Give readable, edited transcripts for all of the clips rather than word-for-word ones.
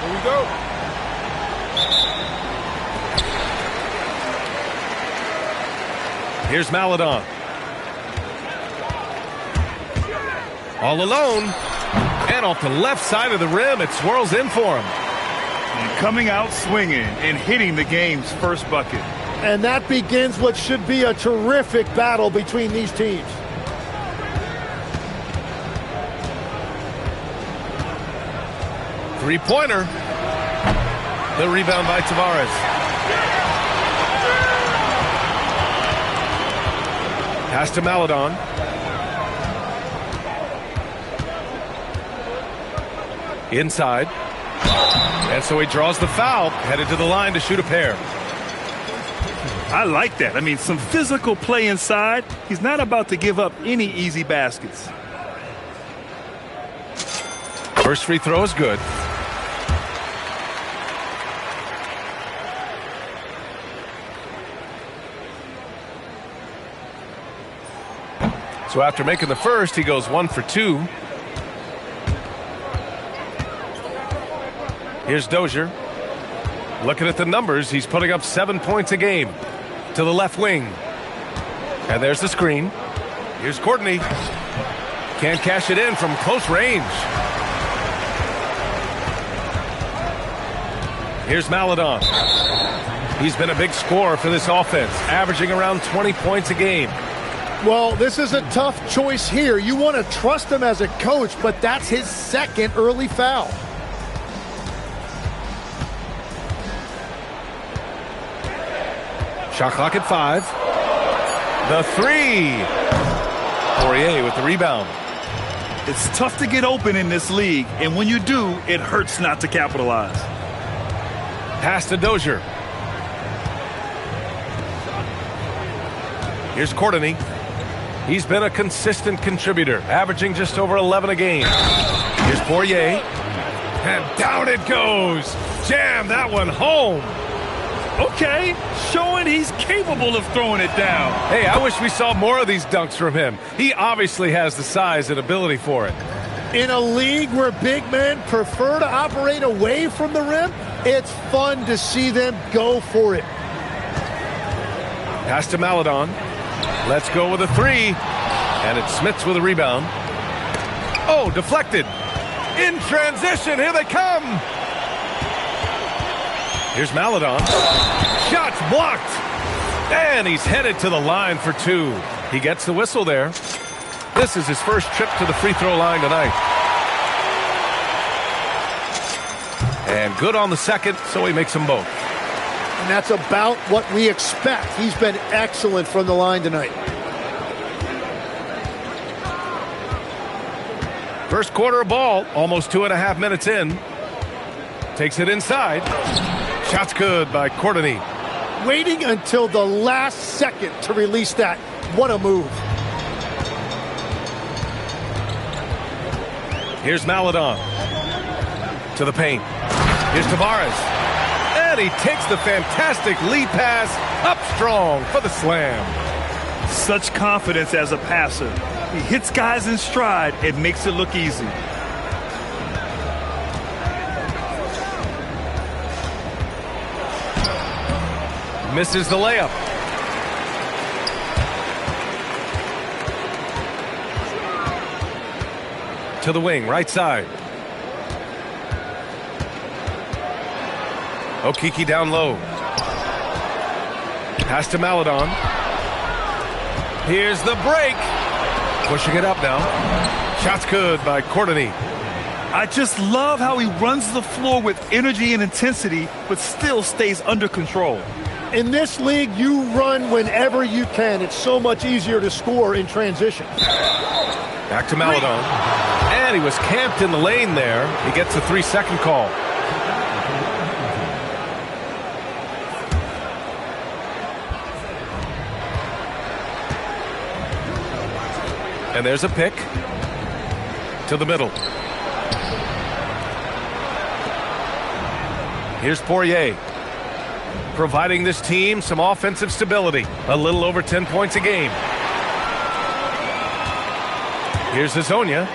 Here we go. Here's Maledon. All alone. And off the left side of the rim, it swirls in for him. And coming out swinging and hitting the game's first bucket. And that begins what should be a terrific battle between these teams. Three-pointer. The rebound by Tavares. Pass to Maledon. Inside. And so he draws the foul, headed to the line to shoot a pair. I like that. I mean, some physical play inside. He's not about to give up any easy baskets. First free throw is good. So after making the first, he goes 1 for 2. Here's Dozier. Looking at the numbers, he's putting up 7 points a game. To the left wing. And there's the screen. Here's Courtney. Can't cash it in from close range. Here's Maledon. He's been a big scorer for this offense, averaging around 20 points a game. Well, this is a tough choice here. You want to trust him as a coach, but that's his second early foul. Shot clock at 5. The three. Poirier with the rebound. It's tough to get open in this league, and when you do, it hurts not to capitalize. Pass to Dozier. Here's Courtney. He's been a consistent contributor, averaging just over 11 a game. Here's Poirier. And down it goes. Jam that one home. Okay, showing he's capable of throwing it down. Hey, I wish we saw more of these dunks from him. He obviously has the size and ability for it. In a league where big men prefer to operate away from the rim, it's fun to see them go for it. Pass to Maledon. Let's go with a three. And it's Smits with a rebound. Oh, deflected. In transition, here they come. Here's Maledon. Shots blocked. And he's headed to the line for 2. He gets the whistle there. This is his first trip to the free throw line tonight. And good on the second, so he makes them both. And that's about what we expect. He's been excellent from the line tonight. First quarter of ball, almost 2.5 minutes in. Takes it inside. Shot's good by Courtney. Waiting until the last second to release that. What a move. Here's Maledon. To the paint. Here's Tavares. And he takes the fantastic lead pass up strong for the slam. Such confidence as a passer. He hits guys in stride and makes it look easy. Misses the layup. To the wing, right side. Okiki down low. Pass to Maledon. Here's the break. Pushing it up now. Shot's good by Courtney. I just love how he runs the floor with energy and intensity, but still stays under control. In this league, you run whenever you can. It's so much easier to score in transition. Back to Maledon. And he was camped in the lane there. He gets a 3-second call. And there's a pick to the middle. Here's Poirier, providing this team some offensive stability. A little over 10 points a game. Here's Hazonia.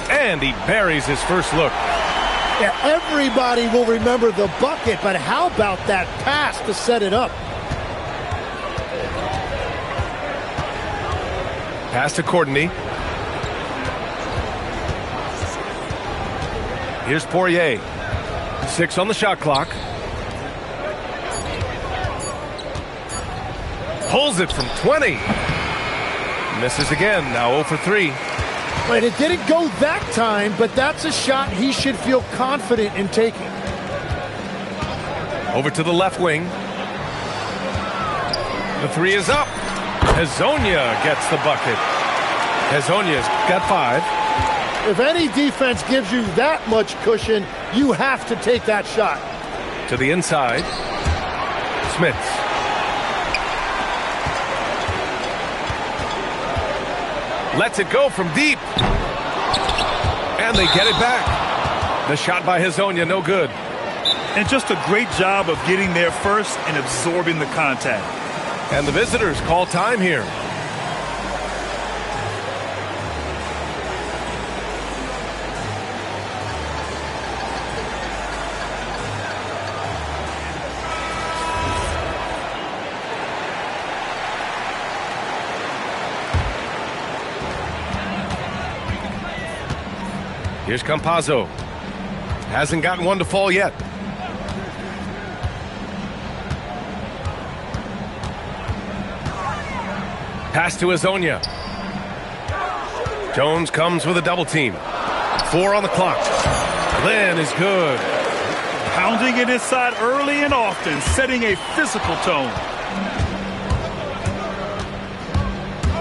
And he buries his first look. Yeah, everybody will remember the bucket, but how about that pass to set it up? Pass to Courtney. Here's Poirier. 6 on the shot clock. Pulls it from 20. Misses again, now 0 for 3. But it didn't go that time, but that's a shot he should feel confident in taking. Over to the left wing. The 3 is up. Hezonja gets the bucket. Hezonja's got 5. If any defense gives you that much cushion, you have to take that shot. To the inside. Smits. Lets it go from deep. And they get it back. The shot by Hezonja, no good. And just a great job of getting there first and absorbing the contact. And the visitors call time here. Here's Campazzo. Hasn't gotten one to fall yet. Pass to Hezonja. Jones comes with a double team. 4 on the clock. Lynn is good. Pounding it inside early and often, setting a physical tone.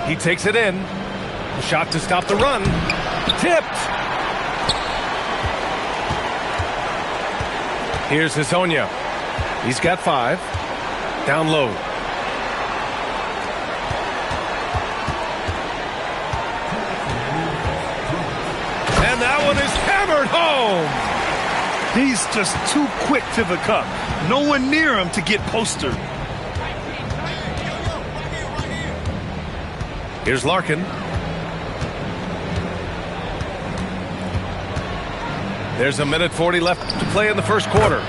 He takes it in. The shot to stop the run. Tipped. Here's Hezonja. He's got 5. Down low. And that one is hammered home. He's just too quick to the cup. No one near him to get postered. Here's Larkin. There's a minute 40 left to play in the first quarter.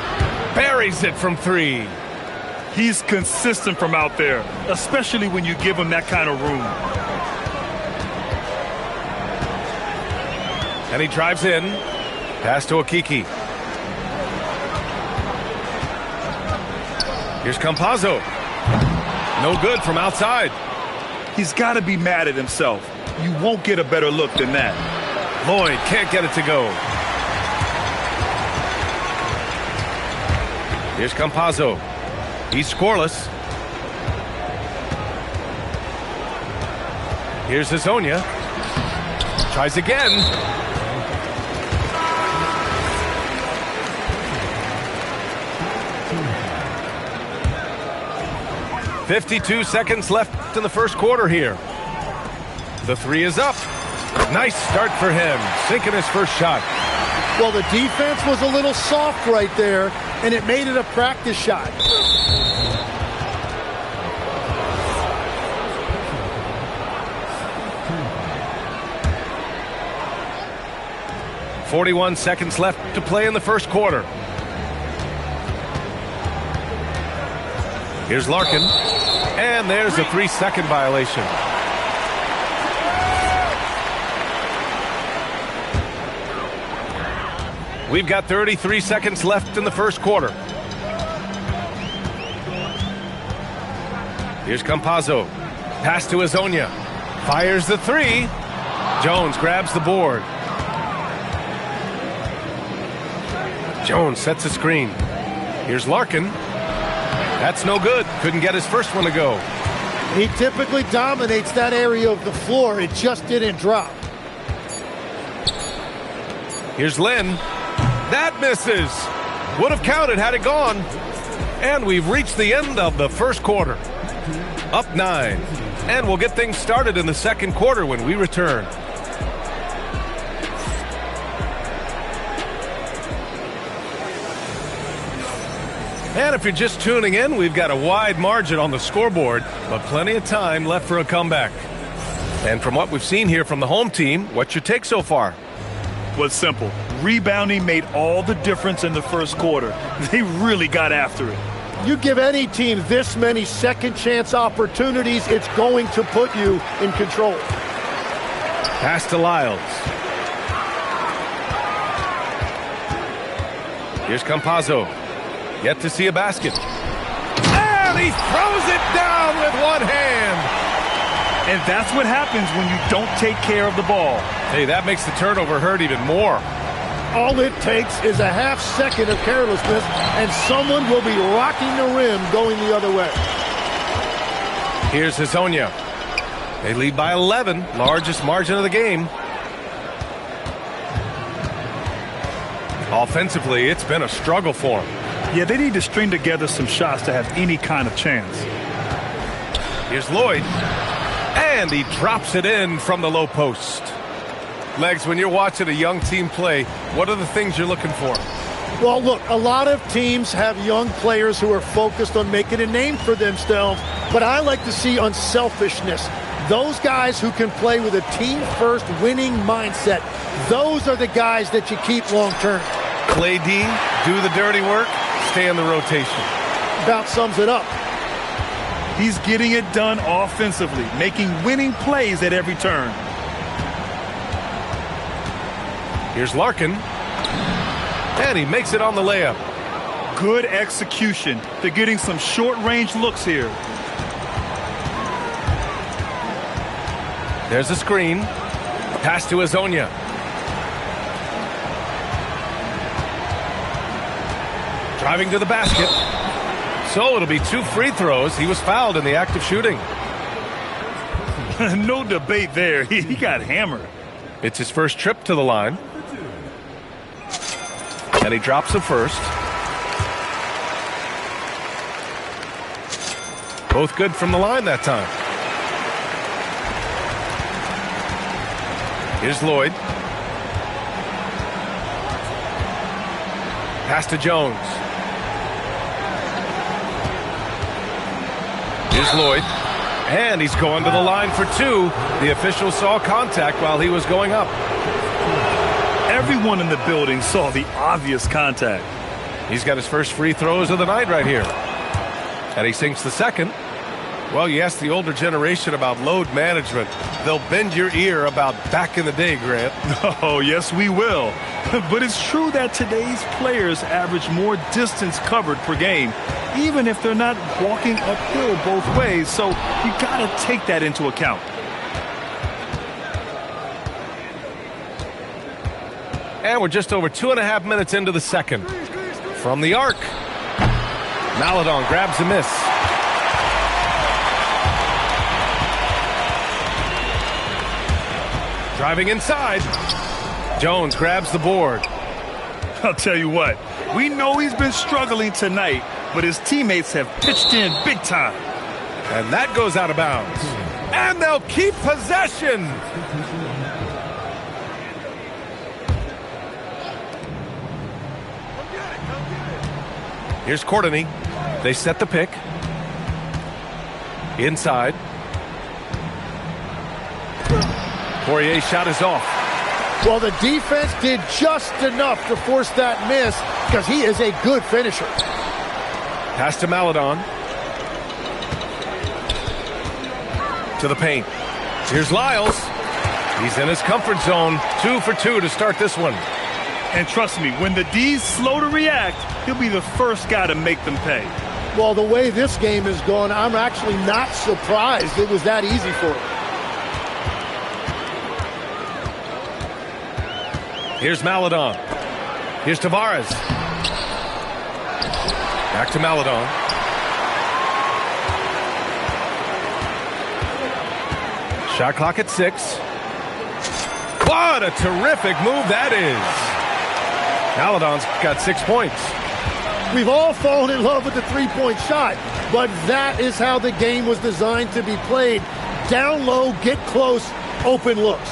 Buries it from 3. He's consistent from out there, especially when you give him that kind of room. And he drives in. Pass to Okiki. Here's Campazzo. No good from outside. He's got to be mad at himself. You won't get a better look than that. Lloyd can't get it to go. Here's Campazzo. He's scoreless. Here's Hezonja. Tries again. .52 seconds left in the first quarter here. The 3 is up. Nice start for him. Sinking his first shot. Well, the defense was a little soft right there, and it made it a practice shot. .41 seconds left to play in the first quarter. Here's Larkin. And there's a 3-second violation. We've got 33 seconds left in the first quarter. Here's Campazzo. Pass to Hezonja. Fires the 3. Jones grabs the board. Jones sets a screen. Here's Larkin. That's no good. Couldn't get his first one to go. He typically dominates that area of the floor. It just didn't drop. Here's Lynn. That misses. Would have counted had it gone. And we've reached the end of the first quarter. Up 9. And we'll get things started in the second quarter when we return. And if you're just tuning in, we've got a wide margin on the scoreboard, but plenty of time left for a comeback. And from what we've seen here from the home team, what's your take so far? Well, it's simple. rebounding made all the difference in the first quarter. They really got after it. You give any team this many second chance opportunities, it's going to put you in control. Pass to Lyles. Here's Campazzo. Yet to see a basket. And he throws it down with one hand. And that's what happens when you don't take care of the ball. Hey, that makes the turnover hurt even more. All it takes is a half second of carelessness, and someone will be rocking the rim going the other way. Here's Hezonja. They lead by 11, largest margin of the game. Offensively, it's been a struggle for them. Yeah, they need to string together some shots to have any kind of chance. Here's Lloyd. And he drops it in from the low post. Legs, when you're watching a young team play, what are the things you're looking for? Well, look, a lot of teams have young players who are focused on making a name for themselves, but I like to see unselfishness. Those guys who can play with a team-first winning mindset, those are the guys that you keep long-term. Play D, do the dirty work, stay in the rotation. About sums it up. He's getting it done offensively, making winning plays at every turn. Here's Larkin. And he makes it on the layup. Good execution. They're getting some short-range looks here. There's a screen. Pass to Hezonja. Driving to the basket. So it'll be 2 free throws. He was fouled in the act of shooting. No debate there. He got hammered. It's his first trip to the line. And he drops the first. Both good from the line that time. Here's Lloyd. Pass to Jones. Here's Lloyd. And he's going to the line for 2. The official saw contact while he was going up. Everyone in the building saw the obvious contact. He's got his first free throws of the night right here. And he sinks the second. Well, you ask the older generation about load management. They'll bend your ear about back in the day, Grant. Oh, yes, we will. But it's true that today's players average more distance covered per game, even if they're not walking uphill both ways. So you got to take that into account. And we're just over 2.5 minutes into the second. From the arc. Maledon grabs a miss. Driving inside. Jones grabs the board. I'll tell you what, we know he's been struggling tonight, but his teammates have pitched in big time. And that goes out of bounds. And they'll keep possession. Here's Courtney. They set the pick. Inside. Poirier's shot is off. Well, the defense did just enough to force that miss because he is a good finisher. Pass to Maledon. To the paint. Here's Lyles. He's in his comfort zone. 2 for 2 to start this one. And trust me, when the D's slow to react, he'll be the first guy to make them pay. Well, the way this game is going, I'm actually not surprised it was that easy for him. Here's Maledon. Here's Tavares. Back to Maledon. Shot clock at 6. What a terrific move that is. Maledon's got 6 points. We've all fallen in love with the three-point shot, but that is how the game was designed to be played. Down low, get close, open looks.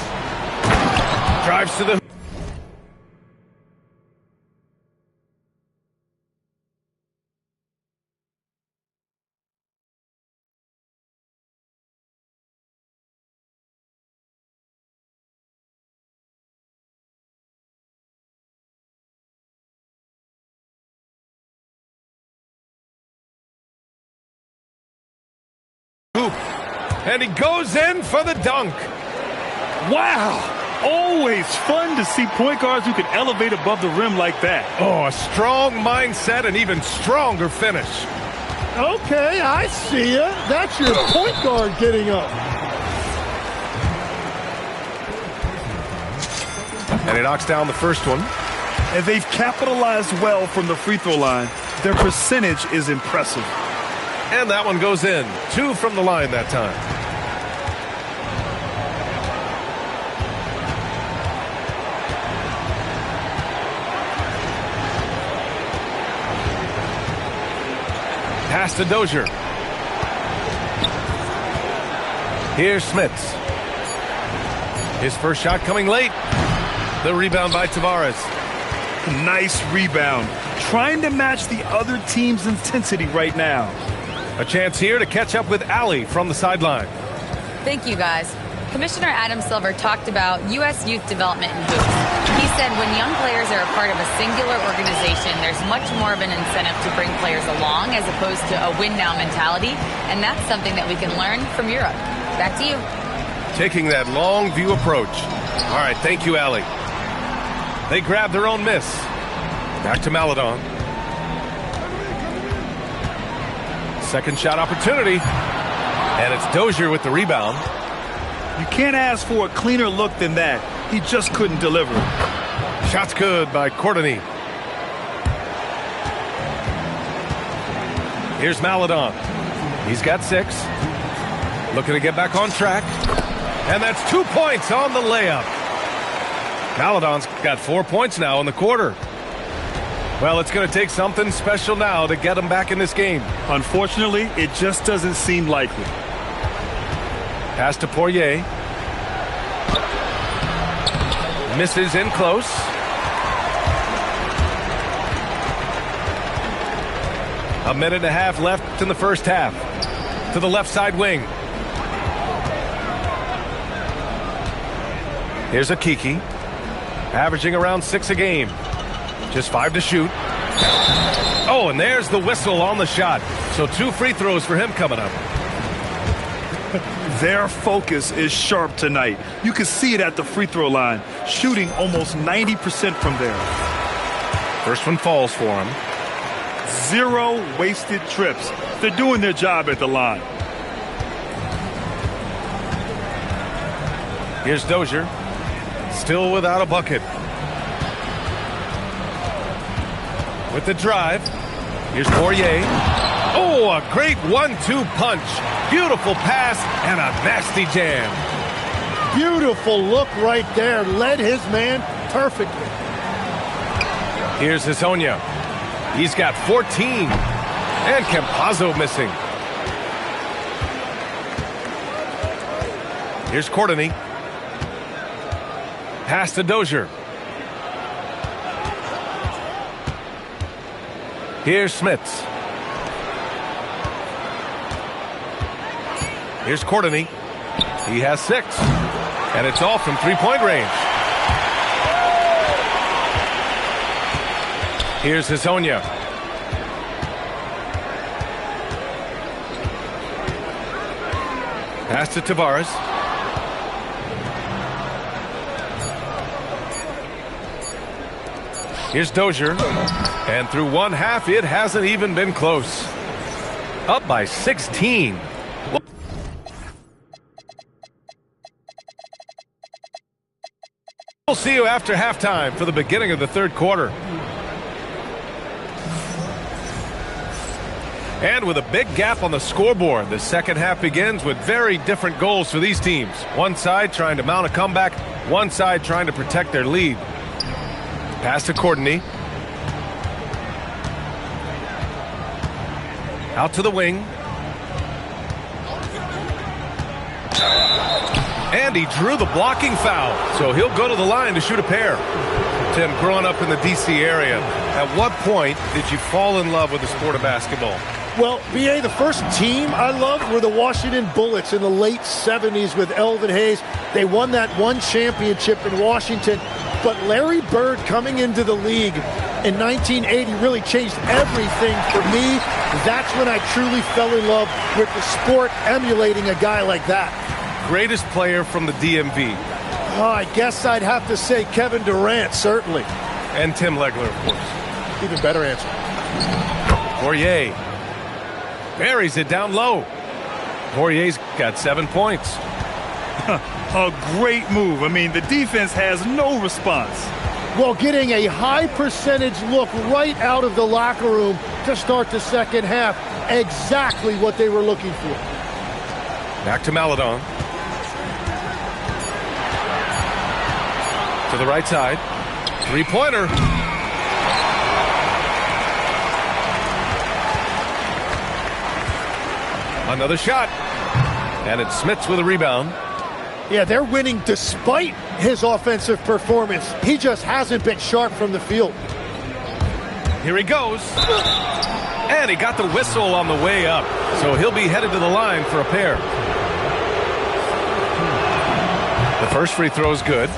Drives to the And he goes in for the dunk. Wow. Always fun to see point guards who can elevate above the rim like that. Oh, a strong mindset and even stronger finish. Okay, I see ya. That's your point guard getting up. And he knocks down the first one. And they've capitalized well from the free throw line. Their percentage is impressive. And that one goes in. 2 from the line that time. Pass to Dozier. Here's Smits. His first shot coming late. The rebound by Tavares. Nice rebound. Trying to match the other team's intensity right now. A chance here to catch up with Allie from the sideline. Thank you, guys. Commissioner Adam Silver talked about U.S. youth development in hoops. He said when young players are a part of a singular organization, there's much more of an incentive to bring players along as opposed to a win-now mentality, and that's something that we can learn from Europe. Back to you. Taking that long view approach. All right, thank you, Allie. They grab their own miss. Back to Maledon. Second shot opportunity. And it's Dozier with the rebound. You can't ask for a cleaner look than that. He just couldn't deliver. Shot's good by Courtney. Here's Maledon. He's got 6. Looking to get back on track. And that's 2 points on the layup. Maledon's got 4 points now in the quarter. Well, it's going to take something special now to get him back in this game. Unfortunately, it just doesn't seem likely. Pass to Poirier. Misses in close. A minute and a half left in the first half. To the left side wing. Here's Akiki. Averaging around 6 a game. Just 5 to shoot. Oh, and there's the whistle on the shot. So 2 free throws for him coming up. Their focus is sharp tonight. You can see it at the free throw line, shooting almost 90% from there. First one falls for him. 0 wasted trips. They're doing their job at the line. Here's Dozier. Still without a bucket. With the drive. Here's Poirier. Oh, a great 1-2 punch. Beautiful pass and a nasty jam. Beautiful look right there. Led his man perfectly. Here's Hezonja. He's got 14. And Campazzo missing. Here's Courtney. Pass to Dozier. Here's Smits. Here's Courtney. He has 6. And it's all from three-point range. Here's Hezonja. Pass to Tavares. Here's Dozier. And through one half, it hasn't even been close. Up by 16. We'll see you after halftime for the beginning of the third quarter. And with a big gap on the scoreboard, the second half begins with very different goals for these teams. One side trying to mount a comeback, one side trying to protect their lead. Pass to Courtney. Out to the wing. And he drew the blocking foul, so he'll go to the line to shoot a pair. Tim, growing up in the D.C. area, at what point did you fall in love with the sport of basketball? Well, B.A., the first team I loved were the Washington Bullets in the late 70s with Elvin Hayes. They won that one championship in Washington. But Larry Bird coming into the league in 1980 really changed everything for me That's when I truly fell in love with the sport, emulating a guy like that. Greatest player from the DMV. Oh, I guess I'd have to say Kevin Durant, certainly. And Tim Legler, of course. Even better answer. Poirier buries it down low. Poirier's got 7 points. A great move. I mean, the defense has no response. Well, getting a high percentage look right out of the locker room to start the second half. Exactly what they were looking for. Back to Maledon. To the right side. Three-pointer. Another shot. And it's Smits with a rebound. Yeah, they're winning despite his offensive performance. He just hasn't been sharp from the field. Here he goes. And he got the whistle on the way up. So he'll be headed to the line for a pair. The first free throw is good.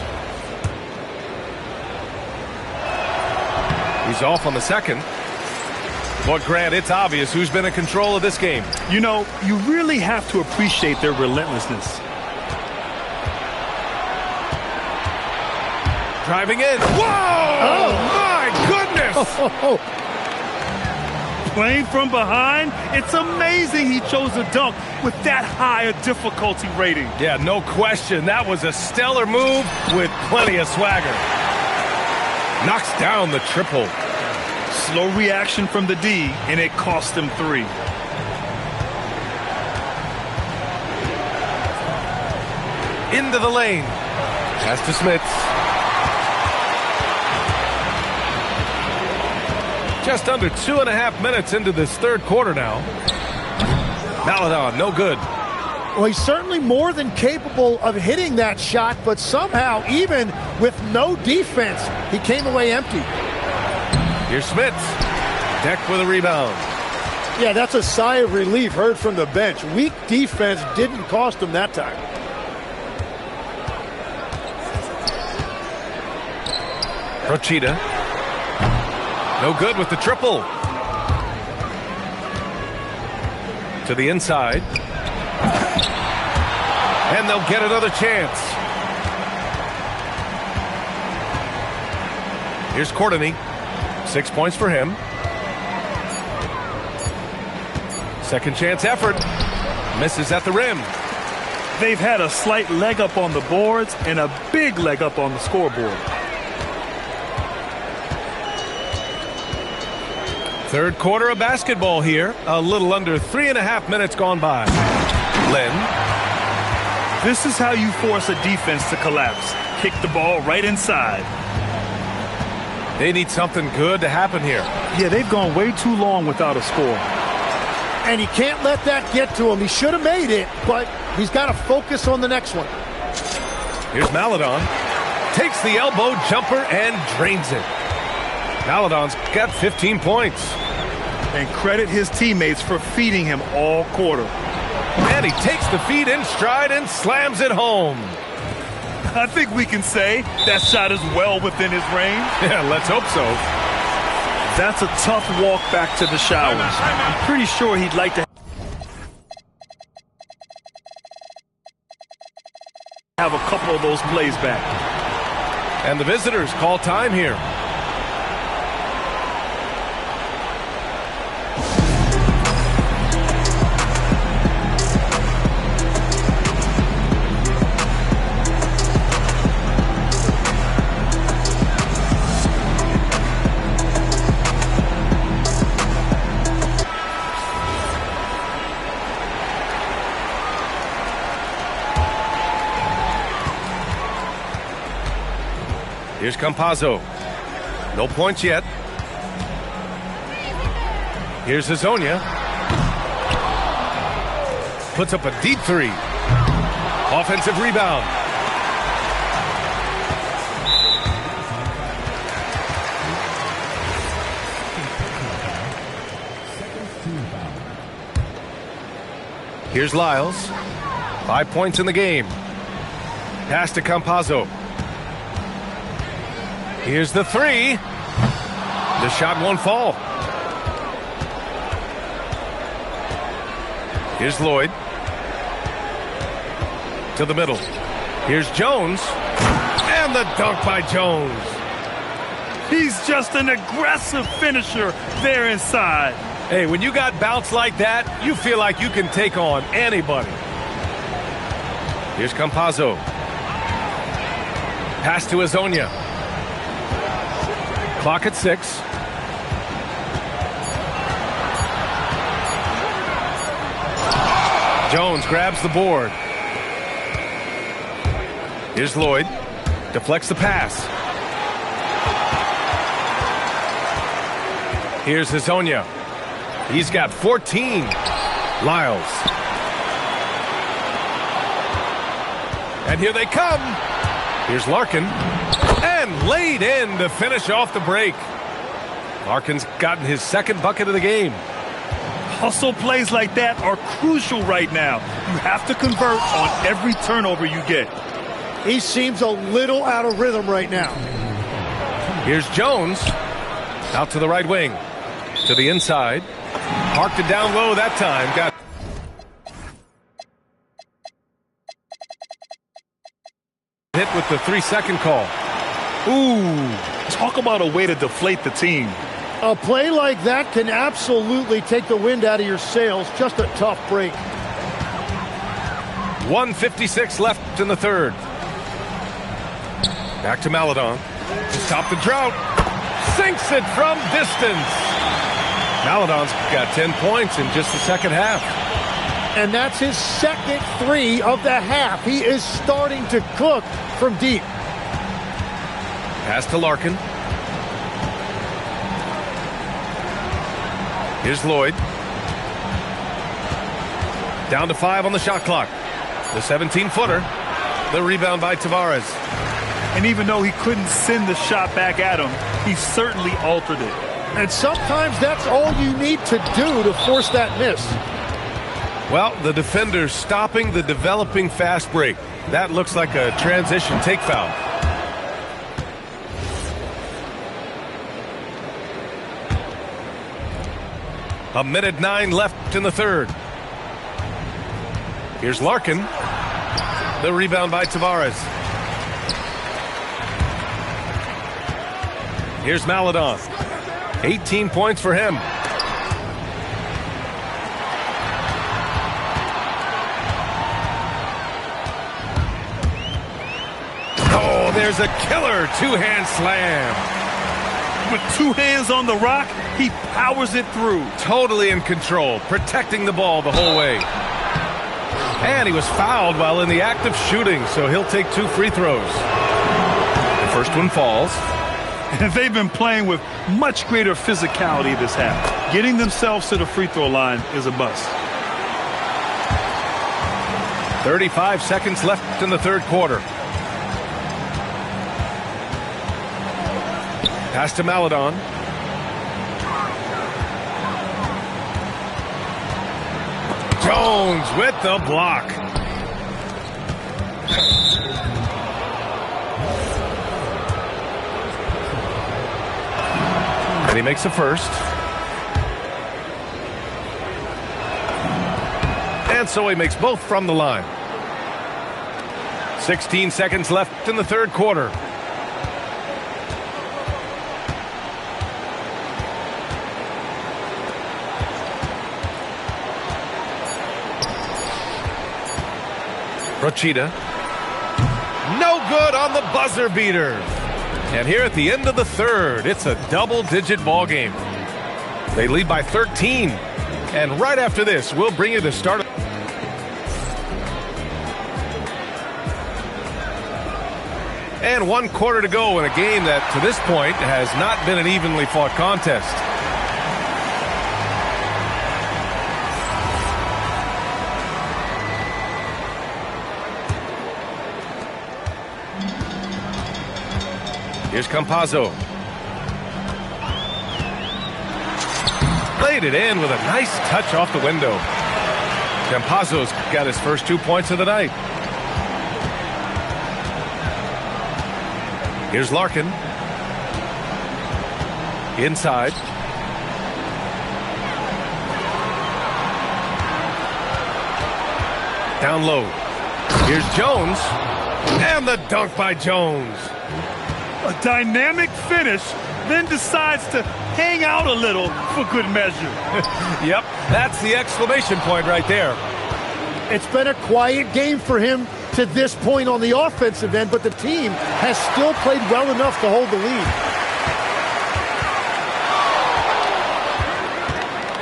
He's off on the second. But Grant, it's obvious who's been in control of this game. You know, you really have to appreciate their relentlessness. Driving in. Whoa! Oh, my goodness! Playing from behind, it's amazing he chose a dunk with that high a difficulty rating. Yeah, no question. That was a stellar move with plenty of swagger. Knocks down the triple. Slow reaction from the D, and it cost him 3. Into the lane. Pass to Smits. Just under 2.5 minutes into this third quarter now. Maledon, no good. Well, he's certainly more than capable of hitting that shot, but somehow, even with no defense, he came away empty. Here's Smits. Deck with a rebound. Yeah, that's a sigh of relief heard from the bench. Weak defense didn't cost him that time. Procida. No good with the triple. To the inside. And they'll get another chance. Here's Courtney. 6 points for him. Second chance effort. Misses at the rim. They've had a slight leg up on the boards and a big leg up on the scoreboard. Third quarter of basketball here. A little under 3.5 minutes gone by. Lynn. This is how you force a defense to collapse. Kick the ball right inside. They need something good to happen here. Yeah, they've gone way too long without a score. And he can't let that get to him. He should have made it, but he's got to focus on the next one. Here's Maledon. Takes the elbow jumper and drains it. Maledon's got 15 points. And credit his teammates for feeding him all quarter. And he takes the feed in stride and slams it home. I think we can say that shot is well within his range. Yeah, let's hope so. That's a tough walk back to the showers. I'm pretty sure he'd like to have a couple of those plays back. And the visitors call time here. Here's Campazzo. No points yet. Here's Hazonia. Puts up a deep three. Offensive rebound. Here's Lyles. 5 points in the game. Pass to Campazzo. Here's the three. The shot won't fall. Here's Lloyd. To the middle. Here's Jones. And the dunk by Jones. He's just an aggressive finisher there inside. Hey, when you got bounce like that, you feel like you can take on anybody. Here's Campazzo. Pass to Azonia. Clock at 6. Jones grabs the board. Here's Lloyd. Deflects the pass. Here's Azonia. He's got 14. Lyles. And here they come. Here's Larkin. And laid in to finish off the break. Larkin's gotten his second bucket of the game. Hustle plays like that are crucial right now. You have to convert on every turnover you get. He seems a little out of rhythm right now. Here's Jones. Out to the right wing. To the inside. Parked it down low that time. Got hit with the 3-second call. Ooh, talk about a way to deflate the team. A play like that can absolutely take the wind out of your sails. Just a tough break. 1:56 left in the third. Back to Maledon. To stop the drought. Sinks it from distance. Maledon's got 10 points in just the second half. And that's his second 3 of the half. He is starting to cook from deep. Pass to Larkin. Here's Lloyd. Down to 5 on the shot clock. The 17-footer. The rebound by Tavares. And even though he couldn't send the shot back at him, he certainly altered it. And sometimes that's all you need to do to force that miss. Well, the defender stopping the developing fast break. That looks like a transition take foul. A minute 9 left in the third. Here's Larkin. The rebound by Tavares. Here's Maledon. 18 points for him. Oh, there's a killer two-hand slam. With 2 hands on the rock, he powers it through. Totally in control, protecting the ball the whole way. And he was fouled while in the act of shooting, so he'll take 2 free throws. The first one falls. And they've been playing with much greater physicality this half. Getting themselves to the free throw line is a must. 35 seconds left in the third quarter. Pass to Maledon. Jones with the block. And he makes the first. And so he makes both from the line. 16 seconds left in the third quarter. Rochita. No good on the buzzer beater. And here at the end of the third, it's a double-digit ball game. They lead by 13. And right after this, we'll bring you the start of... And 1 quarter to go in a game that, to this point, has not been an evenly fought contest. Here's Campazzo. Laid it in with a nice touch off the window. Campazzo's got his first 2 points of the night. Here's Larkin. Inside. Down low. Here's Jones. And the dunk by Jones. A dynamic finish, then decides to hang out a little for good measure. Yep, that's the exclamation point right there. It's been a quiet game for him to this point on the offensive end, but the team has still played well enough to hold the lead.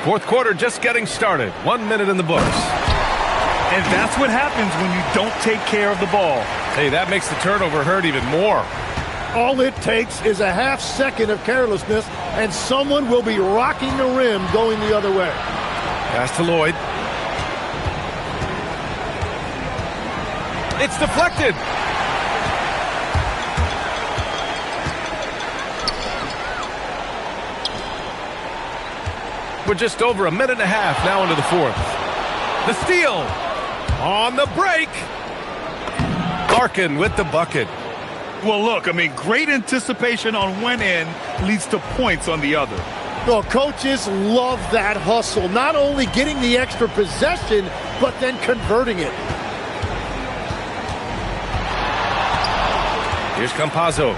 Fourth quarter just getting started. 1 minute in the books. And that's what happens when you don't take care of the ball. Hey, that makes the turnover hurt even more. All it takes is a half second of carelessness, and someone will be rocking the rim going the other way. Pass to Lloyd. It's deflected. We're just over a minute and a half now into the fourth. The steal. On the break. Larkin with the bucket. Well, look, I mean, great anticipation on one end leads to points on the other. Well, coaches love that hustle. Not only getting the extra possession, but then converting it. Here's Campazzo.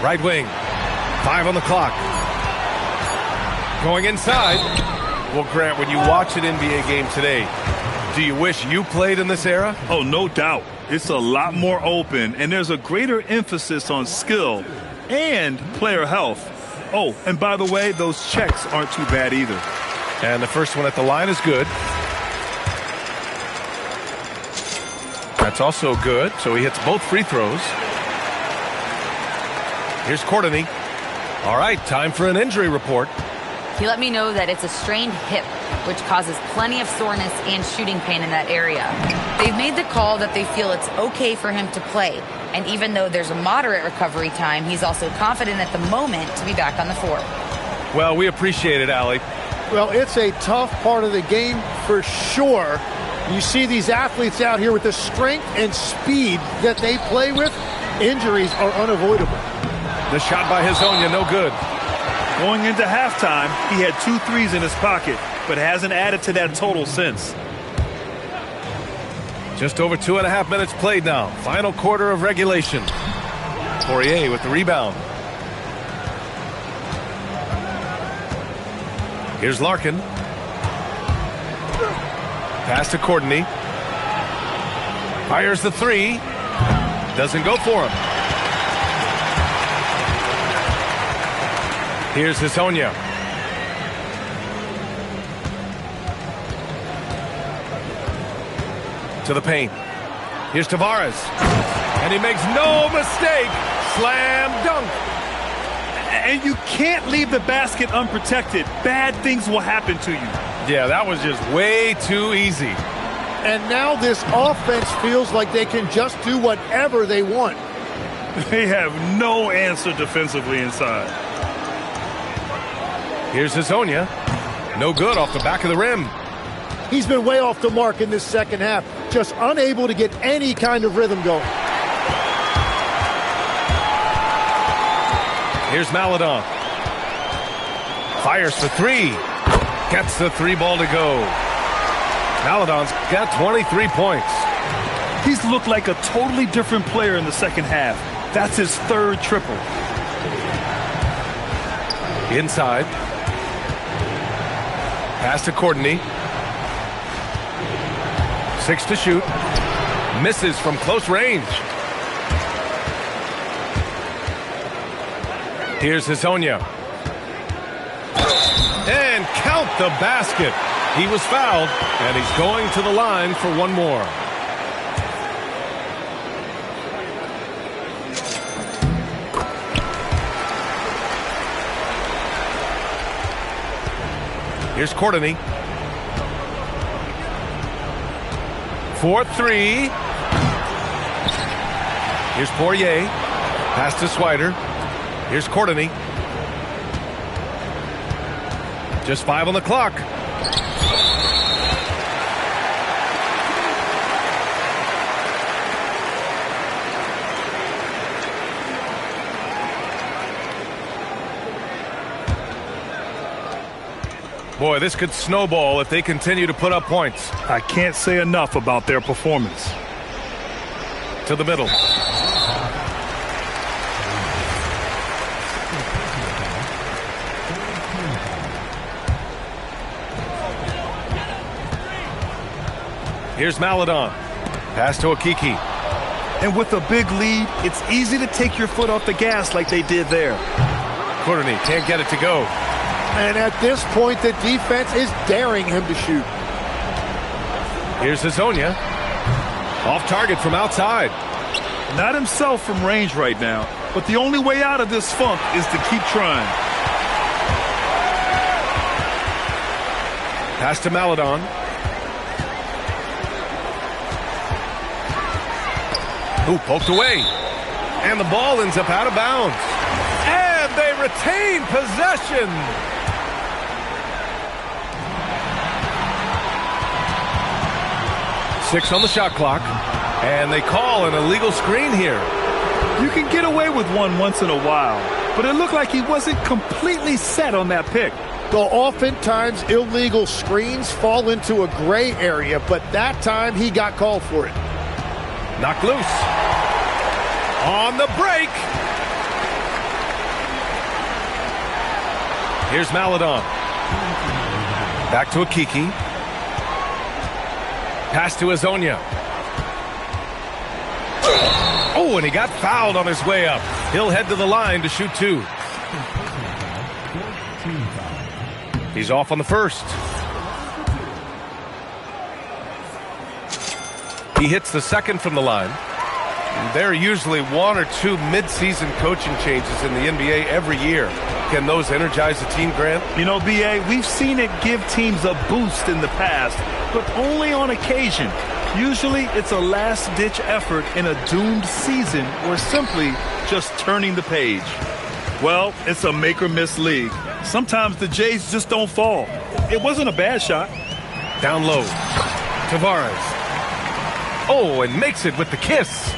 Right wing. 5 on the clock. Going inside. Well, Grant, when you watch an NBA game today, do you wish you played in this era? Oh, no doubt. It's a lot more open, and there's a greater emphasis on skill and player health. Oh, and by the way, those checks aren't too bad either. And the first one at the line is good. That's also good, so he hits both free throws. Here's Courtney. All right, time for an injury report. He let me know that it's a strained hip, which causes plenty of soreness and shooting pain in that area. They've made the call that they feel it's okay for him to play. And even though there's a moderate recovery time, he's also confident at the moment to be back on the floor. Well, we appreciate it, Allie. Well, it's a tough part of the game for sure. You see these athletes out here with the strength and speed that they play with. Injuries are unavoidable. The shot by Hezonja, no good. Going into halftime, he had 2 threes in his pocket, but hasn't added to that total since. Just over 2.5 minutes played now. Final quarter of regulation. Poirier with the rebound. Here's Larkin. Pass to Courtney. Fires the 3. Doesn't go for him. Here's Hezonja. To the paint. Here's Tavares. And he makes no mistake. Slam dunk. And you can't leave the basket unprotected. Bad things will happen to you. Yeah, that was just way too easy. And now this offense feels like they can just do whatever they want. They have no answer defensively inside. Here's Hezonja. No good off the back of the rim. He's been way off the mark in this second half. Just unable to get any kind of rhythm going. Here's Maledon. Fires for 3. Gets the 3 ball to go. Maledon's got 23 points. He's looked like a totally different player in the second half. That's his 3rd triple. Inside. Pass to Courtney. 6 to shoot. Misses from close range. Here's Hezonja. And count the basket. He was fouled, and he's going to the line for one more. Here's Courtney. 4-3. Here's Poirier. Pass to Swider. Here's Courtney. Just 5 on the clock. Boy, this could snowball if they continue to put up points. I can't say enough about their performance. To the middle. Here's Maledon. Pass to Okiki. And with a big lead, it's easy to take your foot off the gas like they did there. Courtney can't get it to go. And at this point, the defense is daring him to shoot. Here's Hazonia. Off target from outside. Not himself from range right now, but the only way out of this funk is to keep trying. Pass to Maledon. Ooh, poked away. And the ball ends up out of bounds. And they retain possession. Six on the shot clock. And they call an illegal screen here. You can get away with one once in a while, but it looked like he wasn't completely set on that pick. Though oftentimes illegal screens fall into a gray area, but that time he got called for it. Knocked loose. On the break. Here's Maledon. Back to Okiki. Pass to Hazonia. Oh, and he got fouled on his way up. He'll head to the line to shoot two. He's off on the first. He hits the second from the line. There are usually one or two mid-season coaching changes in the NBA every year. Can those energize the team, Grant? You know, B.A., we've seen it give teams a boost in the past, but only on occasion. Usually it's a last-ditch effort in a doomed season or simply just turning the page. Well, it's a make-or-miss league. Sometimes the Jays just don't fall. It wasn't a bad shot. Down low. Tavares. Oh, and makes it with the kiss.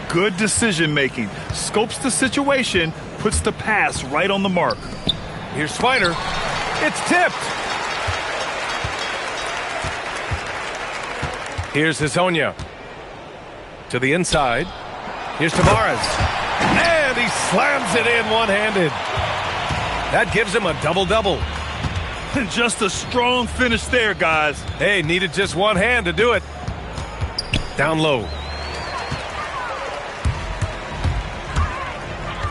Good decision-making. Scopes the situation, puts the pass right on the mark. Here's Swider. It's tipped. Here's Hazonia. To the inside. Here's Tavares. And he slams it in one-handed. That gives him a double-double. Just a strong finish there, guys. Hey, needed just one hand to do it. Down low.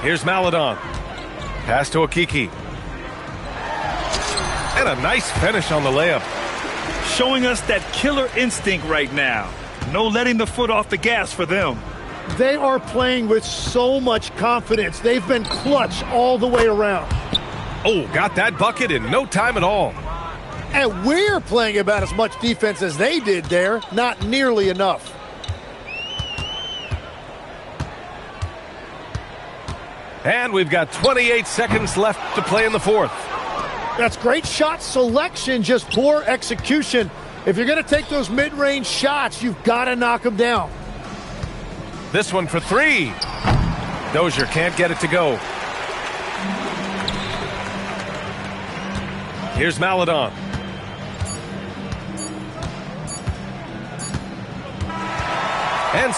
Here's Maledon. Pass to Okiki. And a nice finish on the layup. Showing us that killer instinct right now. No letting the foot off the gas for them. They are playing with so much confidence. They've been clutch all the way around. Oh, got that bucket in no time at all. And we're playing about as much defense as they did there. Not nearly enough. And we've got 28 seconds left to play in the fourth. That's great shot selection, just poor execution. If you're going to take those mid-range shots, you've got to knock them down. This one for three. Dozier can't get it to go. Here's Maledon. And